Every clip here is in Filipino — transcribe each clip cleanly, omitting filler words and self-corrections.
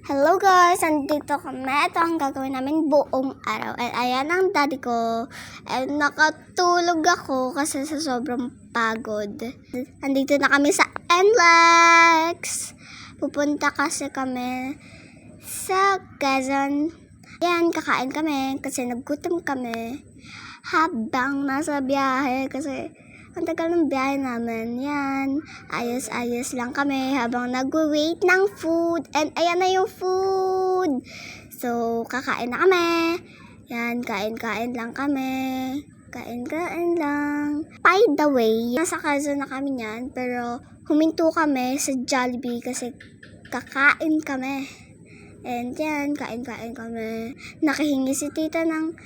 Hello guys! Andito kami. Ito ang gagawin namin buong araw. And ayan ang daddy ko. And nakatulog ako kasi sa sobrang pagod. Andito na kami sa NLEX. Pupunta kasi kami sa Quezon. Ayan, kakain kami kasi nagutom kami habang nasa biyahe kasi ang tagal ng biyahe namin. Yan, ayos-ayos lang kami habang nag-wait ng food. And ayan na yung food. So, kakain na kami. Yan, kain-kain lang kami. Kain-kain lang. By the way, nasa Quezon na kami yan. Pero huminto kami sa Jollibee kasi kakain kami. And yan, kain-kain kami. Nakahingi si tita ng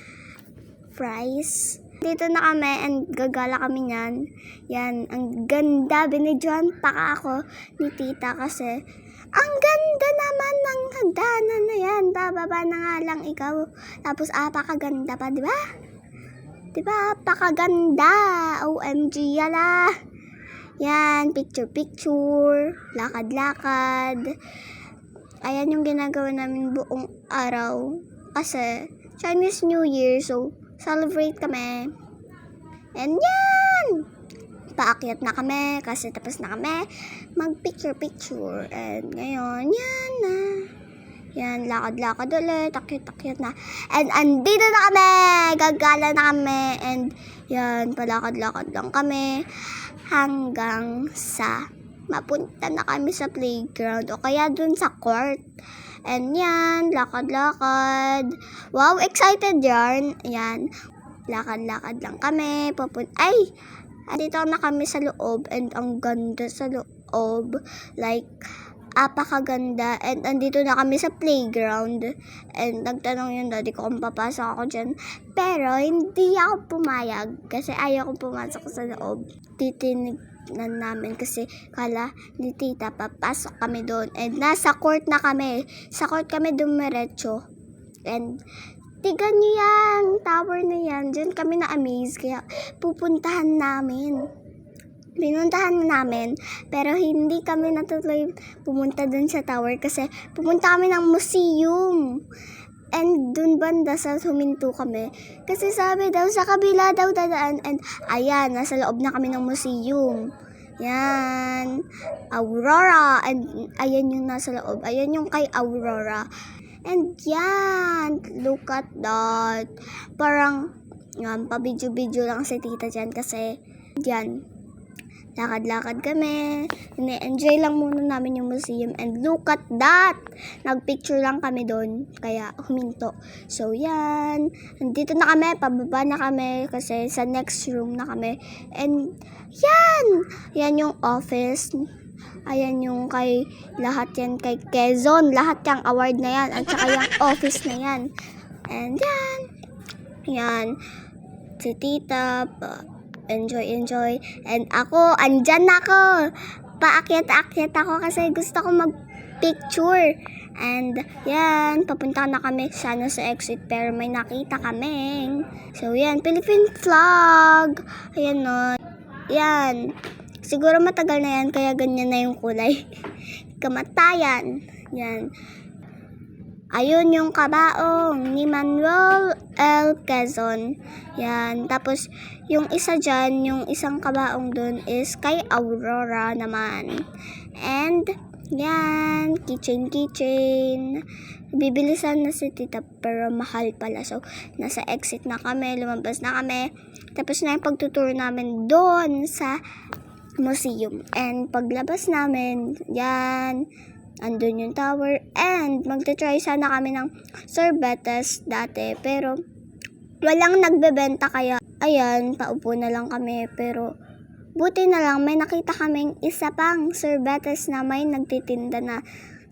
fries. Dito na kami and gagala kami niyan. Yan, ang ganda. Binidyohan pa ako ni tita kasi ang ganda naman ng hagdanan na yan. Bababa na nga lang ikaw. Tapos apakaganda pa, di ba? Di ba? Apakaganda. OMG, yala. Yan, picture-picture. Lakad-lakad. Ayan yung ginagawa namin buong araw. Kasi Chinese New Year, so celebrate kami. And yan! Paakyat na kami kasi tapos na kami mag-picture-picture. And ngayon, yan na. Yan, lakad-lakad ulit. Akyat-akyat na. And andito na kami! Gagala na kami. And yan, palakad-lakad lang kami hanggang sa mapunta na kami sa playground o kaya dun sa court. And yan, lakad-lakad. Wow, excited yarn. Yan, lakad-lakad lang kami. Andito na kami sa loob and ang ganda sa loob. Like, apakaganda. And andito na kami sa playground. And nagtanong yung daddy ko kung papasok ako dyan. Pero hindi ako pumayag kasi ayaw kong pumasok sa loob. Titinig na namin kasi kala ni tita papasok kami doon and nasa court na kami. Sa court kami dumiretso and tigan nyo yan, tower na yan. Diyan kami na-amaze kaya pinuntahan namin pero hindi kami natuloy pumunta dun sa tower kasi pumunta kami ng museum. And dun banda sa huminto kami. Kasi sabi daw sa kabila daw dadaan. And ayan, nasa loob na kami ng museum. Yan. Aurora. And ayan yung nasa loob. Ayan yung kay Aurora. And yan. Look at that. Parang, yan, pa-video-video lang si tita dyan. Kasi, yan. Lakad-lakad kami. Ine-enjoy lang muna namin yung museum. And look at that! Nagpicture lang kami doon. Kaya huminto. So, yan. Nandito na kami. Pababa na kami. Kasi sa next room na kami. And, yan! Yan yung office. Ayan yung kay lahat yan kay Quezon. Lahat yung award na yan. At saka yung office na yan. And, yan. Yan. Si tita, enjoy. And ako, andyan na ako. Paakyat-akyat ako kasi gusto ko mag-picture. And yan, papunta na kami sana sa exit pero may nakita kami. So yan, Philippine flag. Ayan no. Yan. Siguro matagal na yan kaya ganyan na yung kulay. Kamatayan. Yan. Ayun yung kabaong ni Manuel L. Quezon. Yan. Tapos, yung isa dyan, yung isang kabaong dun is kay Aurora naman. And, yan. Keychain. Bibilisan na si tita pero mahal pala. So, nasa exit na kami. Lumabas na kami. Tapos na yung pagtuturo namin doon sa museum. And, paglabas namin, yan. Andun yung tower and magta-try sana kami ng sorbetes dati pero walang nagbebenta kaya ayan, paupo na lang kami pero buti na lang may nakita kaming isa pang sorbetes na may nagtitinda na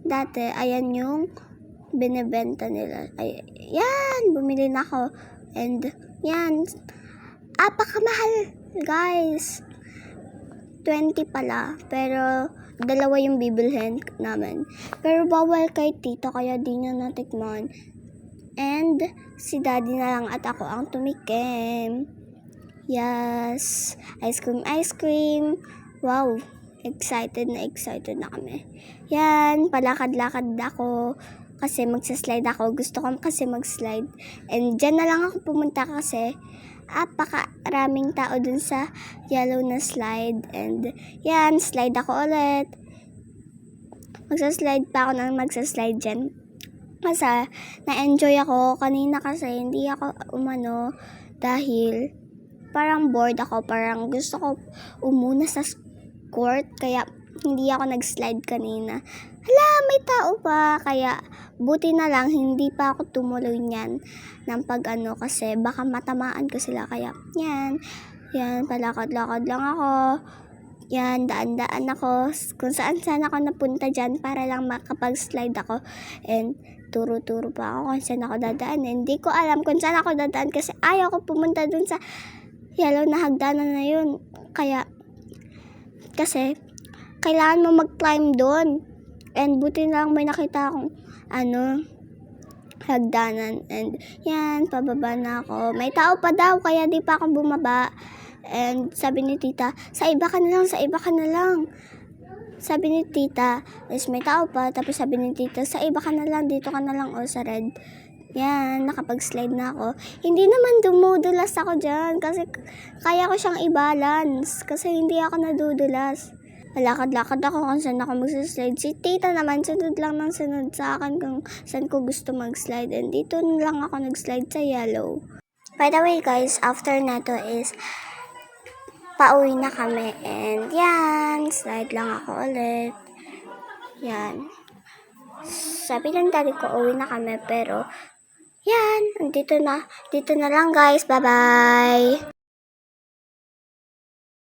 dati. Ayan yung binibenta nila. Yan, bumili na ako and yan, apakamahal guys. 20 pala pero dalawa yung bibilhin namin. Pero bawal kay tito kaya di niya natikman. And si daddy na lang at ako ang tumikim. Yes. Ice cream. Wow. excited na kami. Yan, palakad-lakad ako kasi magsaslide ako. Gusto ko kasi mag-slide. And dyan na lang ako pumunta kasi apakaraming tao dun sa yellow na slide. And yan, slide ako ulit. Magsaslide pa ako ng magsaslide dyan. Kasi na-enjoy ako kanina kasi hindi ako umano dahil parang bored ako. Parang gusto ko umuna sa court kaya hindi ako nag-slide kanina. Hala, may tao pa. Kaya buti na lang hindi pa ako tumuloy niyan ng pag-ano kasi baka matamaan ko sila. Kaya yan, palakad-lakad lang ako. Yan, daan-daan ako kung saan ako napunta dyan para lang makapag-slide ako. And turo-turo pa ako kung saan ako dadaan. Hindi ko alam kung saan ako dadaan kasi ayaw ko pumunta dun sa yellow na hagdanan na yun. Kasi kailangan mo mag-climb doon. And buti na lang may nakita akong hagdanan. And yan, pababa na ako. May tao pa daw kaya di pa ako bumaba. And sabi ni tita, sa iba ka na lang. Sabi ni tita, is may tao pa. Tapos sabi ni tita, sa iba ka na lang, dito ka na lang o sa red. Yan, nakapag-slide na ako. Hindi naman dumudulas ako dyan kasi kaya ko siyang i-balance kasi hindi ako nadudulas. Malakad-lakad ako kung saan ako mag-slide. Si tita naman, sunod lang ng sunod sa akin kung saan ko gusto mag-slide. And dito lang ako nag-slide sa yellow. By the way guys, after nato is pauwi na kami. And yan, slide lang ako ulit. Yan. Sabi ng daddy ko, uwi na kami. Pero yan, dito na lang guys. Bye-bye!